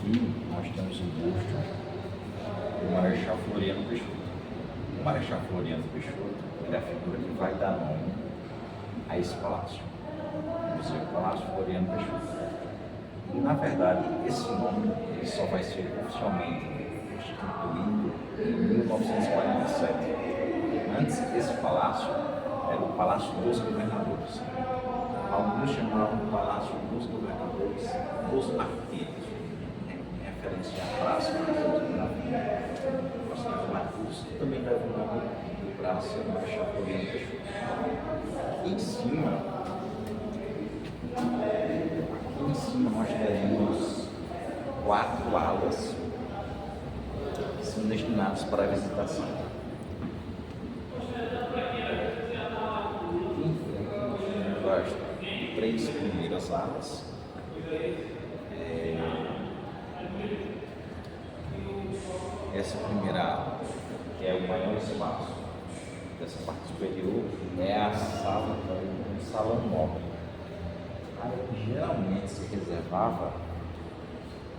aqui nós temos o busto do Marechal Floriano Peixoto. O Marechal Floriano Peixoto é a figura que vai dar nome a esse palácio, o Museu Palácio Floriano Peixoto. E, na verdade, esse nome ele só vai ser oficialmente instituído em 1947. Antes, esse palácio era o Palácio dos Governadores. Alguns chamavam o Palácio dos Governadores dos Martírios, em referência à praça que temos na Praça dos Martírios, que também deve o nome de Praça Marechal Floriano Peixoto. Aqui em cima nós teremos 4 alas que são destinadas para a visitação. As 3 primeiras alas. Essa primeira ala, que é o maior espaço dessa parte superior, é a sala, um salão nobre. Geralmente se reservava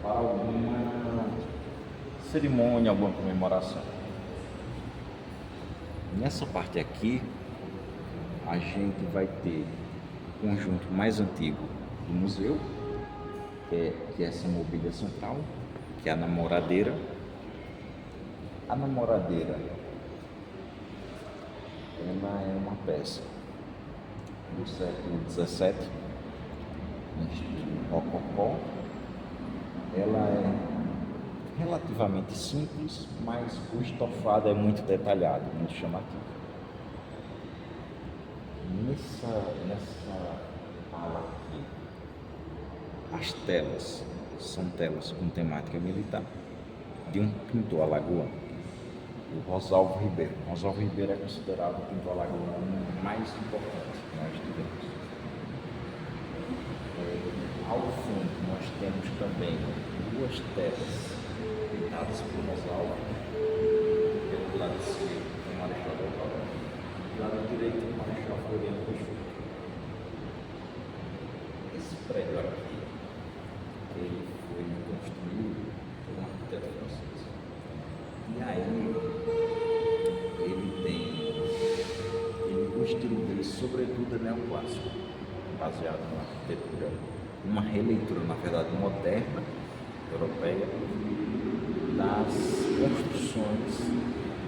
para alguma cerimônia, alguma comemoração. Nessa parte aqui, a gente vai ter o conjunto mais antigo do museu, que é essa mobília central, que é a namoradeira. A namoradeira, ela é uma peça do século XVII, em estilo rococó. Ela é relativamente simples, mas o estofado é muito detalhado, muito chamativo. Nessa ala aqui, as telas são telas com temática militar, de um pintor alagoano, o Rosalvo Ribeiro. Rosalvo Ribeiro é considerado o pintor alagoano mais importante que nós tivemos. Ao fundo, nós temos também 2 telas pintadas por Rosalvo, pelo lado esquerdo, o Marechal Deodoro, do lado direito, o Marechal Floriano Peixoto. Esse prédio aqui, ele foi construído por um arquiteto francês. E aí, o estilo dele, sobretudo, é neoclássico, baseado na arquitetura, uma releitura, na verdade, moderna, europeia, das construções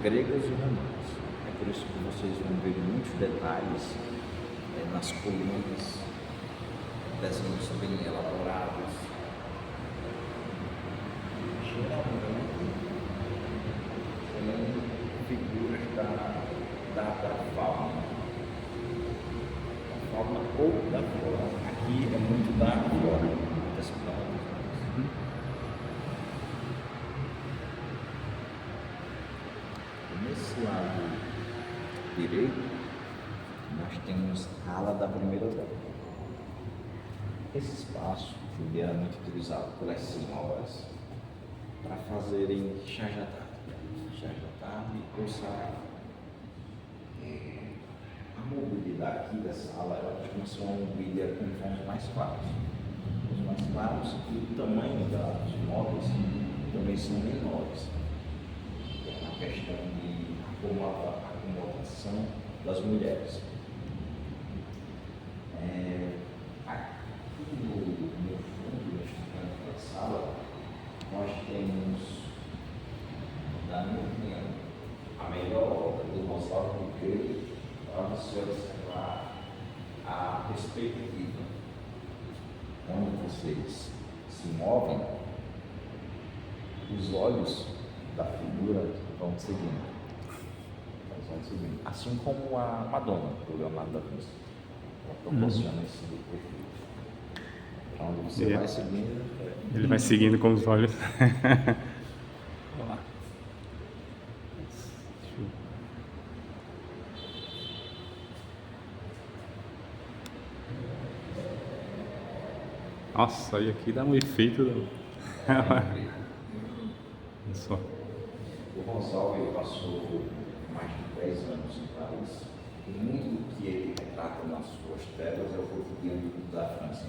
gregas e romanas. É por isso que vocês vão ver muitos detalhes nas colunas, desenhos bem elaborados. Geralmente, figuras da fauna. Fauna ou da flora. Aqui é muito da flora, das plantas. Nesse lado direito, nós temos a ala da primeira dama. Esse espaço ele era muito utilizado pelas senhoras para fazerem chá da tarde ou sarau. A mobília aqui dessa sala, ela costuma ser uma mobília com tons mais claros. Tons mais claros e o tamanho dos móveis também são menores. É uma questão de acomodação das mulheres. Aqui no fundo, neste canto da sala, nós temos, na minha opinião, a melhor obra do Rosalvo Ribeiro para você observar a perspectiva. Quando vocês se movem, os olhos da figura vão seguindo. Assim como a Madonna, do Leonardo da Vinci. Ela proporciona esse perfil. Então, onde você vai seguindo... Ele vai seguindo com os olhos. Vamos lá. Nossa, e aqui dá um efeito. Só. O Rosalvo passou mais de 10 anos em Paris e muito do que ele retrata nas suas telas é o cotidiano da França.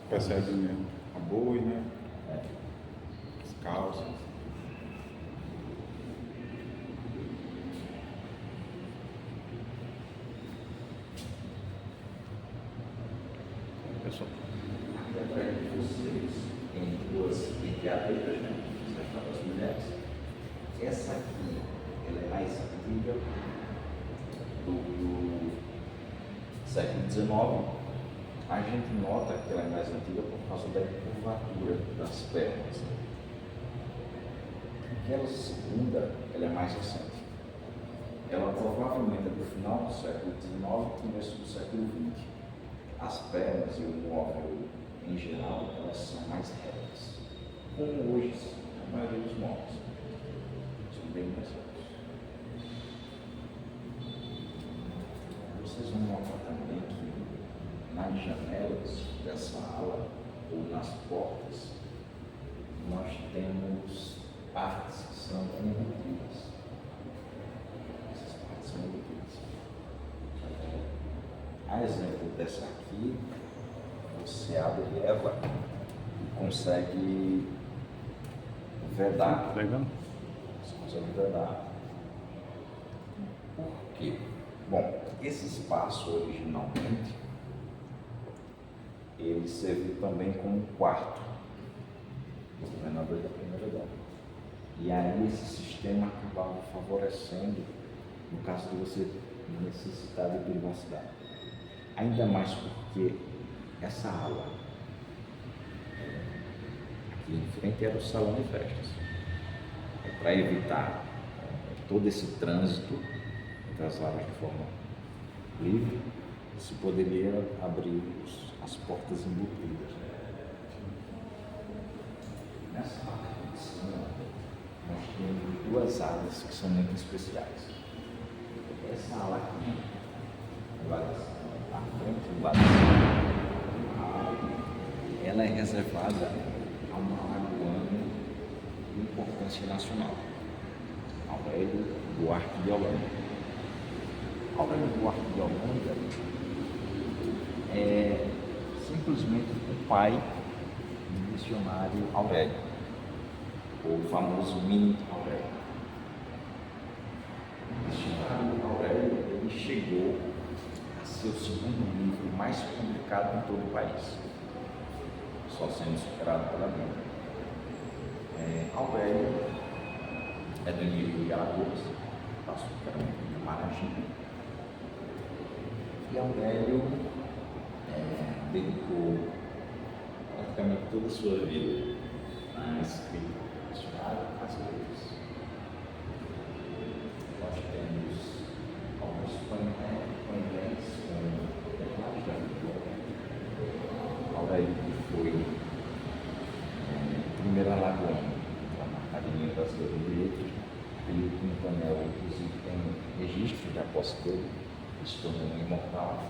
Percebe a boi, né? carreiras, né? Das mulheres. Essa aqui, ela é mais antiga do século XIX. A gente nota que ela é mais antiga por causa da curvatura das pernas. Aquela segunda, ela é mais recente. Ela provavelmente é do final do século XIX e começo do século XX. As pernas e o móvel em geral, elas são mais retas. Como hoje, a maioria dos móveis são bem mais retos. Vocês vão notar também que nas janelas dessa ala ou nas portas, nós temos partes que são embutidas. Essas partes são embutidas. A exemplo dessa aqui, você abre ela e consegue vedar. Legal. Você consegue vedar. Por quê? Bom, esse espaço originalmente ele serviu também como quarto do governador da primeira idade. E aí esse sistema acabava favorecendo no caso de você necessitar de privacidade. Ainda mais porque essa ala aqui em frente era o salão de festas. Para evitar todo esse trânsito entre as alas de forma livre, se poderia abrir as portas embutidas. Nessa parte de cima, nós temos duas alas que são muito especiais. Essa ala aqui, do lado à frente e do lado de cima, ela é reservada a uma alagoana de importância nacional, Aurélio Duarte de Holanda. Aurélio Duarte de Holanda é simplesmente o pai do missionário Aurélio, o famoso mini Aurélio. O missionário Aurélio ele chegou a ser o segundo livro mais publicado em todo o país, só sendo superado pela Bíblia. Aurélio é do nível de Alagoas, passou por Marajoara. E Aurélio dedicou praticamente toda a sua vida à escrita missionária às leis. Nós temos alguns painéis com detalhes da Bíblia. Aurélio foi o primeiro alagoano na Academia Brasileira de Letras, e o último painel, inclusive, tem registro da posse dele, se tornou um imortal.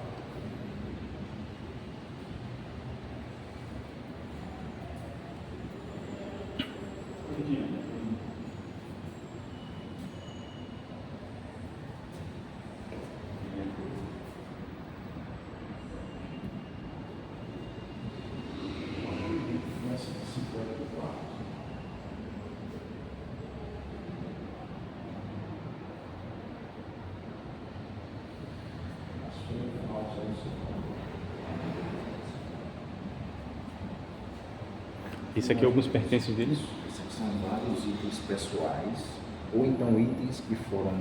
Esse aqui é alguns pertences deles? Esses são vários itens pessoais, ou então itens que foram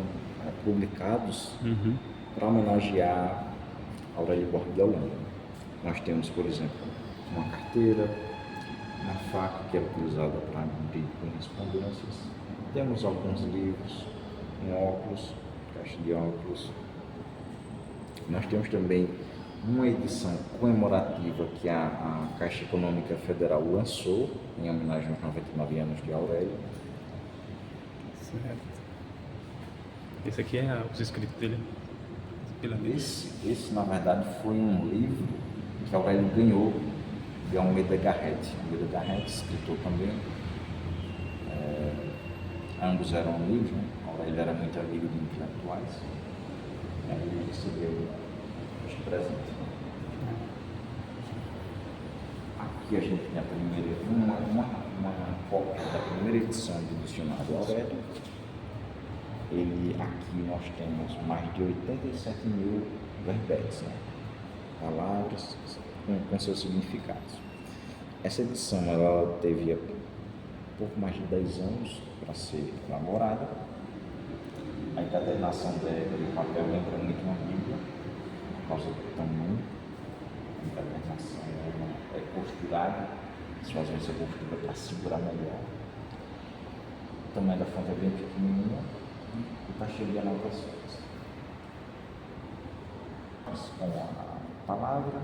publicados para homenagear Aurélio Duarte de Holanda. Nós temos, por exemplo, uma carteira, uma faca que era utilizada para abrir correspondências, temos alguns livros, um óculos, caixa de óculos. Nós temos também uma edição comemorativa que a Caixa Econômica Federal lançou em homenagem aos 99 anos de Aurélio. Certo. Esse aqui é os escritos dele? Esse, na verdade, foi um livro que Aurélio ganhou de Almeida Garrett. Almeida Garrett, escritor também. Ambos eram amigos, né? Aurélio era muito amigo de intelectuais. E aí ele recebeu os presentes. Aqui a gente tem a primeira, uma cópia da primeira edição do dicionário Aurélio. Aqui nós temos mais de 87 mil verbetes, né? Palavras com seus significados. Essa edição ela teve pouco mais de 10 anos para ser elaborada. A encadernação do papel lembra muito uma Bíblia, por causa do tamanho. A encadernação é costurada, às vezes a costura para segurar melhor. O tamanho da fonte é bem pequenininha e está cheio de anotações. Com a palavra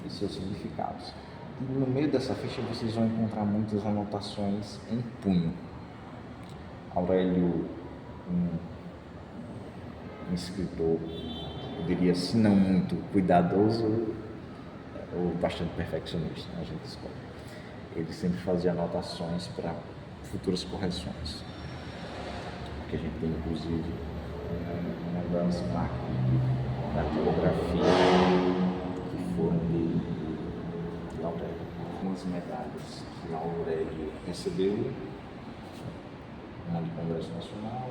e seus significados. E no meio dessa ficha vocês vão encontrar muitas anotações em punho. Aurélio, um escritor, eu diria, se não muito cuidadoso ou bastante perfeccionista, a gente escolhe. Ele sempre fazia anotações para futuras correções. Que a gente tem, inclusive, uma das máquinas da tipografia que foram de Aurélio. Algumas medalhas que Aurélio recebeu, uma do Congresso Nacional,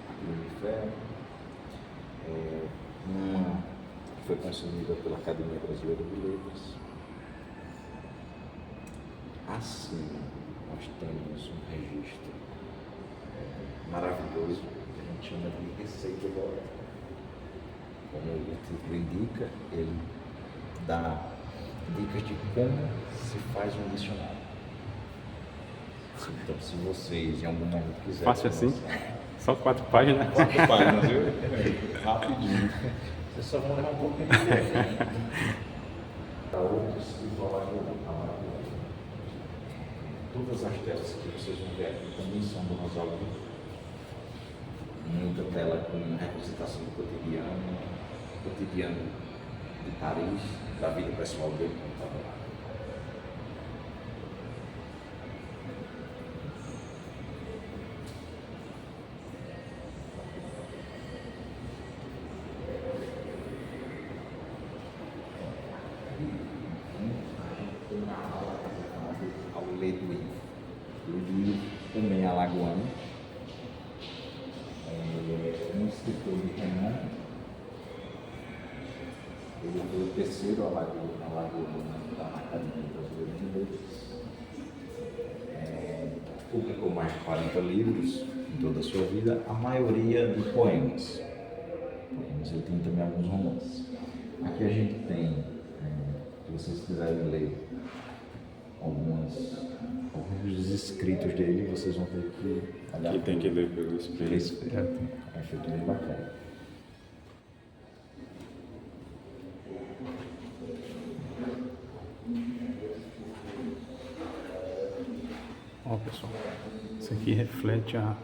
a Cruz de Ferro, uma que foi concedida pela Academia Brasileira de Letras. Acima nós temos um registro maravilhoso que a gente chama de receita do Aurélio. Como o título indica, ele dá dicas de como se faz um dicionário. Então, se vocês em algum momento quiserem... Fácil assim? Só 4 páginas? 4 páginas, viu? Rapidinho. Vocês só vão levar um pouquinho de tempo. Para outros, todas as telas que vocês vão ver aqui também são do Rosaldo. Muita tela com representação do cotidiano de Paris, da vida pessoal dele, como estava lá. Ao Leduívo. Leduívo também é alagoano. Um escritor de renome. Ele foi o terceiro alagoano da Academia Brasileira de Letras. Publicou mais de 40 livros em toda a sua vida, a maioria de poemas. Ele tem também alguns romances. Aqui a gente tem, se vocês quiserem ler alguns dos escritos dele, vocês vão ter que olhar. Aqui tem que ler pelo espelho. É feito bem bacana. Ó, pessoal, isso aqui reflete a...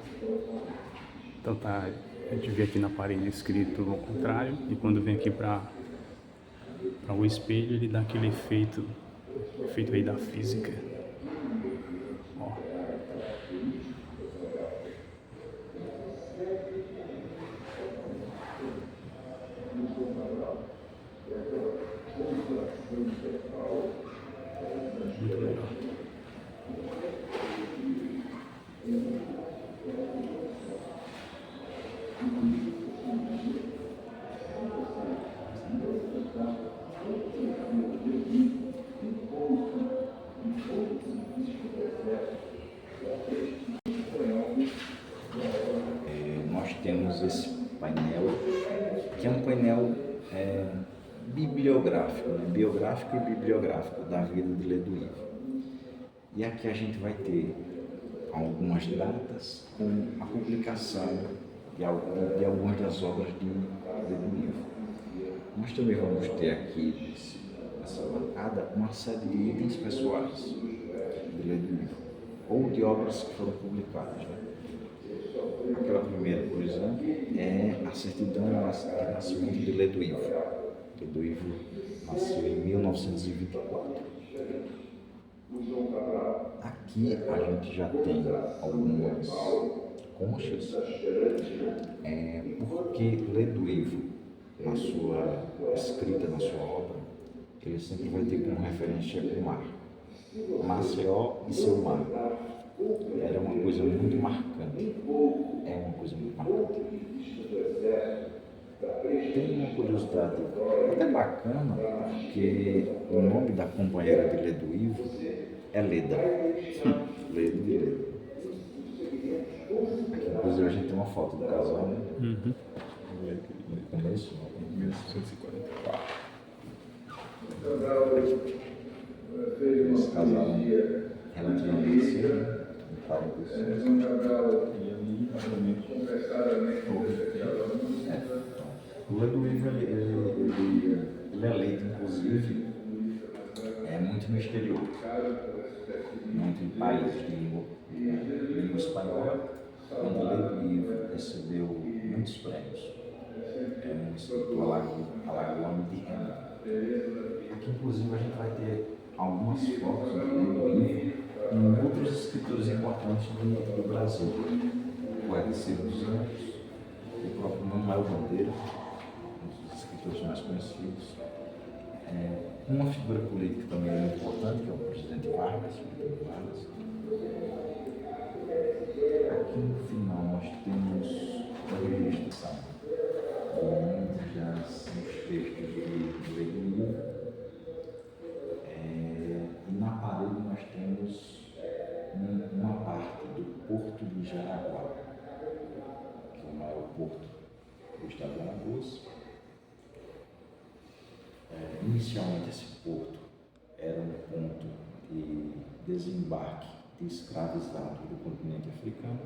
Então tá, a gente vê aqui na parede escrito ao contrário, e quando vem aqui para o espelho, ele dá aquele efeito aí da física. Ó. Muito legal. Nós temos esse painel, que é um painel bibliográfico, né? Biográfico e bibliográfico da vida de Leduívo. E aqui a gente vai ter algumas datas com a publicação de algumas das obras de Leduívo. Nós também vamos ter aqui, nessa bancada, uma série de itens pessoais de Leduívo, ou de obras que foram publicadas, né? Aquela primeira, por exemplo, é a certidão de nascimento de Leduívo. Leduívo nasceu em 1924. Aqui a gente já tem algumas conchas, porque Leduívo, na sua escrita, na sua obra, ele sempre vai ter como referência o mar. Maceió e seu mar. Era uma coisa muito marcante. É uma coisa muito marcante. Tem uma curiosidade até bacana, porque o nome da companheira de Leduívo é Leda. Leda de Leda. Aqui, inclusive, a gente tem uma foto do casal, né? Uhum. No começo, 1944. eles casaram relativamente cedo, né? Em 46. E ali, obviamente, o Leduívo, ele é eleito, inclusive, muito no exterior, muito em países de língua espanhola, onde o Leduívo recebeu muitos prêmios. É um escritor alagoano de renda. Aqui, inclusive, a gente vai ter algumas fotos do Leduívo e outros escritores importantes do Brasil. O poeta Ciro dos Anjos, o próprio Manuel Bandeira, um dos escritores mais conhecidos. Uma figura política também muito importante, que é o presidente Vargas. Aqui no final nós temos a registração de muitos dos textos do Leduívo. E na parede nós temos uma parte do Porto de Jaraguá, que é o maior porto do estado de Alagoas. Inicialmente esse porto era um ponto de desembarque de escravizados do continente africano.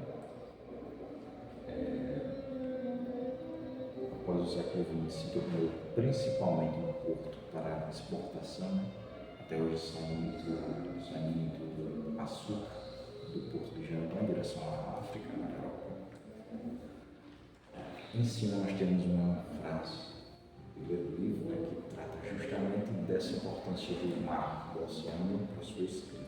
Após o século XX se tornou principalmente um porto para exportação. Até hoje sai muito açúcar do porto de Jaraguá em direção à África, na Europa. Em cima nós temos uma frase do Leduívo, né, que trata justamente dessa importância do mar, do oceano, para a sua escrita.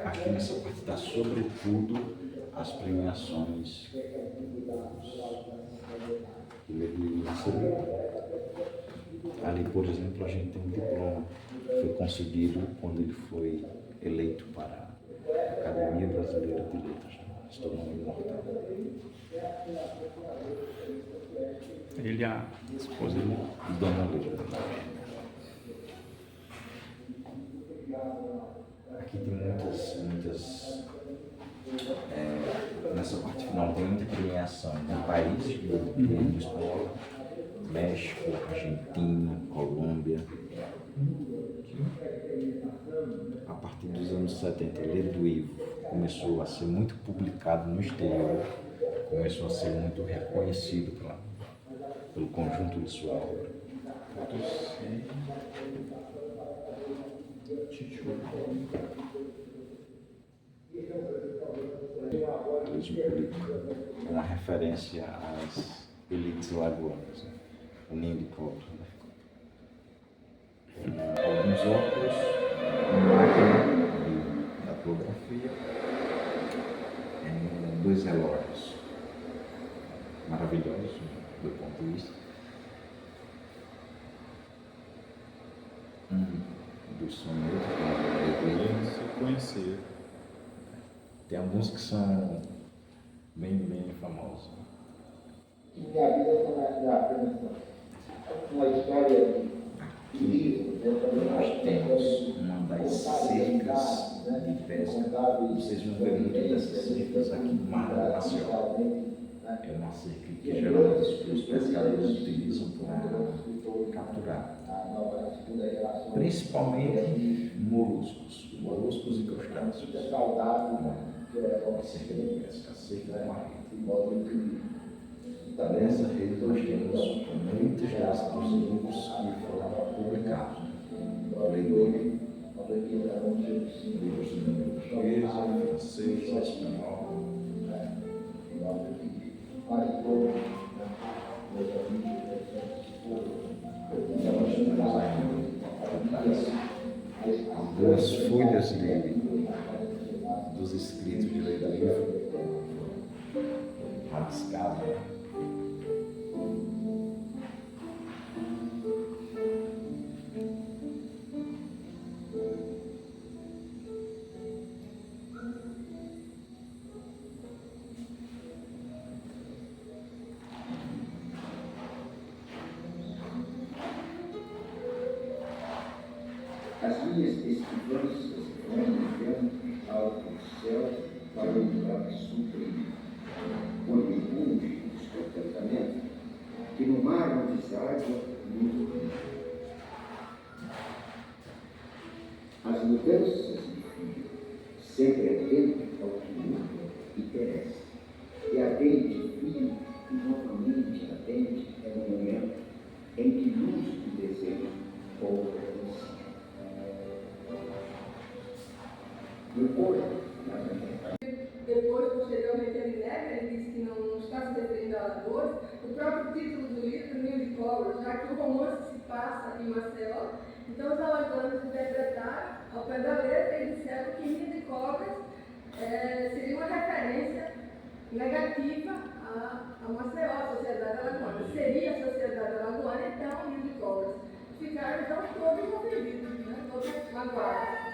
Aqui nessa parte está sobretudo as premiações que o Leduívo recebeu. Ali, por exemplo, a gente tem um diploma que foi concedido quando ele foi eleito para a Academia Brasileira de Letras, se tornou imortal. Ele é a esposa dele. Dona Leda. Aqui tem muitas nessa parte final tem muita premiação em países do espanhol, México, Argentina, Colômbia. A partir dos anos 70, Leduívo começou a ser muito publicado no exterior, começou a ser muito reconhecido pelo conjunto de sua obra. É uma referência às elites lagoanas, né? O ninho de cobra. Alguns óculos, uma máquina de datilografia, dois relógios maravilhosos do ponto de vista. Dos sonhos se conhecer. Tem alguns que são bem famosos. E a vida é apenas uma história de livro. Nós temos uma das cercas de pesca. Vocês vão ver muito dessas cercas aqui no Mar do Maceió. É uma cerca que geralmente os pescadores utilizam para capturar. Principalmente moluscos e crustáceos. Uma cerca de pesca, a cerca de marreta. Nessa rede nós temos muitos dos livros que foram publicados. Leduívo. Livros de língua portuguesa, francesa, espanhol. quase todos, né, meus amigos, Algumas folhas dos escritos de lei do livro, rabiscado, né? As minhas esperanças vão enviando ao céu para o lugar supremo, onde impune o descontentamento, que no mar onde se água muito rio. As mudanças de fio, sempre atento ao que muda e cresce, e ardente fio e novamente ardente é o momento em que luz e desejo voltam em si. Depois, posteriormente, ele nega, ele diz que não está se referindo a Alagoas. O próprio título do livro, Ninho de Cobras, já que o romance se passa em Maceió, então os alagoanos interpretaram ao pé da letra e disseram que Ninho de Cobras seria uma referência negativa a Maceió, a sociedade alagoana. Seria a sociedade alagoana, então, Ninho de Cobras. Ficaram, então, todos ofendidos, né? Todos magoados.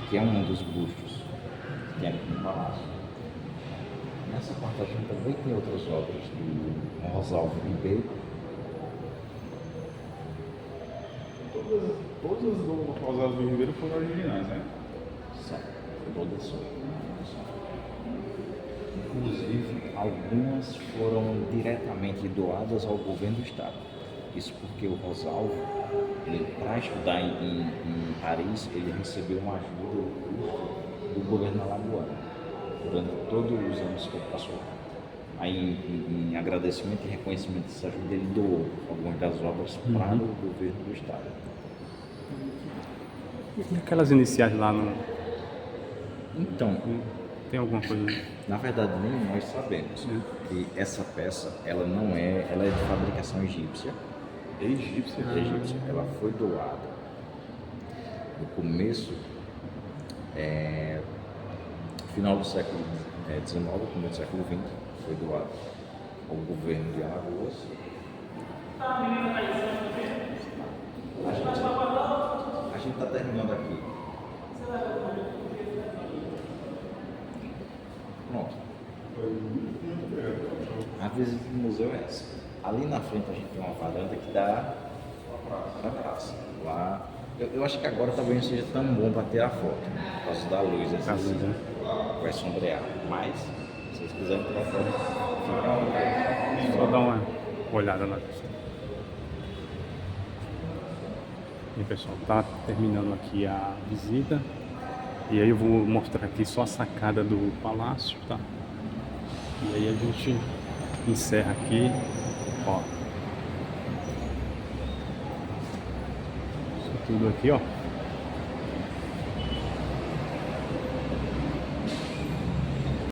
Que é um dos bustos que tem aqui no palácio. Nessa passagem também tem outras obras do Rosalvo Ribeiro. Todas as do Rosalvo Ribeiro foram originais, né? São, todas são. Inclusive, algumas foram diretamente doadas ao governo do estado. Isso porque o Rosalvo, para estudar em Paris, ele recebeu uma ajuda do governo alagoano durante todos os anos que ele passou lá. Aí, em agradecimento e reconhecimento dessa ajuda, ele doou algumas das obras para o governo do estado. E aquelas iniciais lá no... Então, Tem alguma coisa? na verdade, nem nós sabemos que essa peça, ela não é, ela é de fabricação egípcia. Egípcia. Egípcia. Ela foi doada no começo, final do século XIX, começo do século XX, foi doada ao governo de Alagoas. A gente está terminando aqui. Pronto. A visita do museu é essa. Ali na frente a gente tem uma varanda que dá para a praça. Lá, eu acho que agora talvez não seja tão bom para tirar foto, né? Por causa da luz, assim, vai sombrear. Mas, se vocês quiserem tirar foto, fica à vontade. Só dar uma olhada na questão. E pessoal, tá terminando aqui a visita. E aí eu vou mostrar aqui só a sacada do palácio, tá? E aí a gente encerra aqui, ó. Isso tudo aqui, ó.